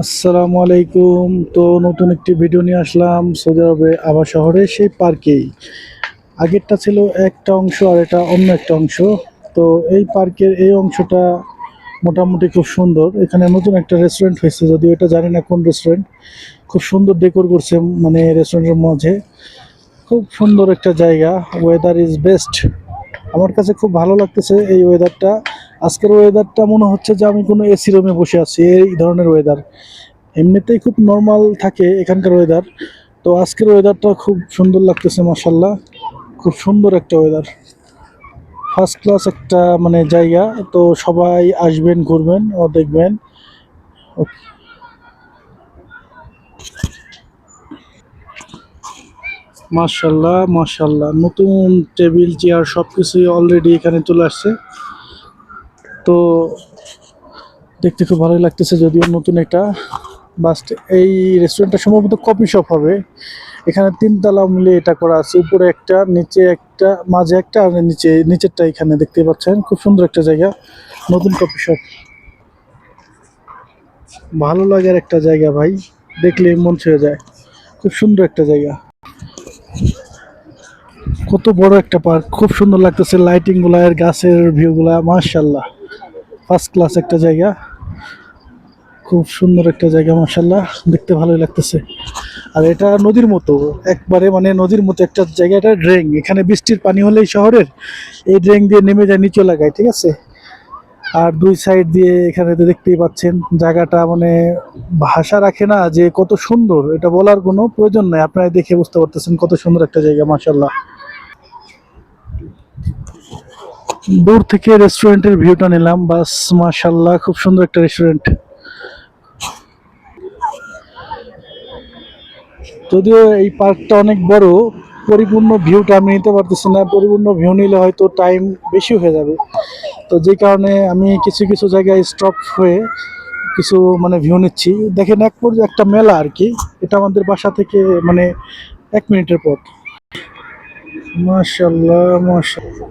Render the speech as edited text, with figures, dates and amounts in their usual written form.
আসসালামু আলাইকুম। তো নতুন একটি ভিডিও নিয়ে আসলাম সৌদি আরবে আভা শহরে সেই পার্কেই। আগেরটা ছিল একটা অংশ আর এটা অন্য একটা অংশ। তো এই পার্কের এই অংশটা মোটামুটি খুব সুন্দর। এখানে নতুন একটা রেস্টুরেন্ট হয়েছে, যদিও এটা জানি না কোন রেস্টুরেন্ট। খুব সুন্দর ডেকোর করছে, মানে রেস্টুরেন্টের মাঝে খুব সুন্দর একটা জায়গা। Weather is best. আমার কাছে খুব ভালো লাগতেছে এই ওয়েদারটা। আজকের ওয়েদারটা মনে হচ্ছে যে আমি কোনো এসি রুমে বসে আছি, এই ধরনের ওয়েদার। এমনিতেই খুব নর্মাল থাকে এখানকার ওয়েদার, তো আজকের ওয়েদারটা খুব সুন্দর লাগতেছে মাশাল্লাহ। খুব সুন্দর একটা ওয়েদার, ফার্স্ট ক্লাস একটা মানে জায়গা। তো সবাই আসবেন, ঘুরবেন ও দেখবেন। মাশাল্লাহ মাশাল্লাহ, নতুন টেবিল চেয়ার সব কিছুই অলরেডি এখানে চলে আসছে। তো দেখতে খুব ভালোই লাগতেছে, যদিও নতুন এটা বাস্ট। এই রেস্টুরেন্টটা সম্ভবত কফি শপ হবে। এখানে তিনতলা মিলে এটা করা আছে, উপরে একটা, নিচে একটা, মাঝে একটা, আর নিচেরটা এখানে দেখতে পাচ্ছেন। খুব সুন্দর একটা জায়গা, নতুন কফি শপ। ভালো লাগার একটা জায়গা ভাই, দেখলে মন ছুঁয়ে যায়। খুব সুন্দর একটা জায়গা, কত বড় একটা পার্ক, খুব সুন্দর লাগতেছে লাইটিং গুলা আর গাছের ভিউ গুলা, মাশাল্লাহ। ফার্স্ট ক্লাস একটা জায়গা, খুব সুন্দর একটা জায়গা মাশাল্লাহ, দেখতে ভালোই লাগতেছে। আর এটা নদীর মতো, একবারে মানে নদীর মতো একটা জায়গা। এটা ড্রেন, এখানে বৃষ্টির পানি হলেই শহরের এই ড্রেন দিয়ে নেমে যায় নিচে লাগায়, ঠিক আছে। আর দুই সাইড দিয়ে এখানে তো দেখতেই পাচ্ছেন জায়গাটা, মানে ভাষা রাখে না যে কত সুন্দর, এটা বলার কোনো প্রয়োজন নাই, আপনারা দেখে বুঝতে পারতেছেন কত সুন্দর একটা জায়গা মাশাল্লাহ। দূর থেকে রেস্টুরেন্টের ভিউটা নিলাম বাস, মাশাল্লাহ খুব সুন্দর একটা রেস্টুরেন্ট। যদিও এই পার্কটা অনেক বড়, পরিপূর্ণ ভিউটা আমি নিতে পারতেছি না। পরিপূর্ণ ভিউ নিলে হয়তো টাইম বেশি হয়ে যাবে। তো যেই কারণে আমি কিছু কিছু জায়গায় স্টপ হয়ে কিছু মানে ভিউ নিচ্ছি। দেখেন এক পর্যায়ে একটা মেলা আর কি, এটা আমাদের বাসা থেকে মানে 1 মিনিটের পথ। মাশাল্লাহ মাশাল্লাহ।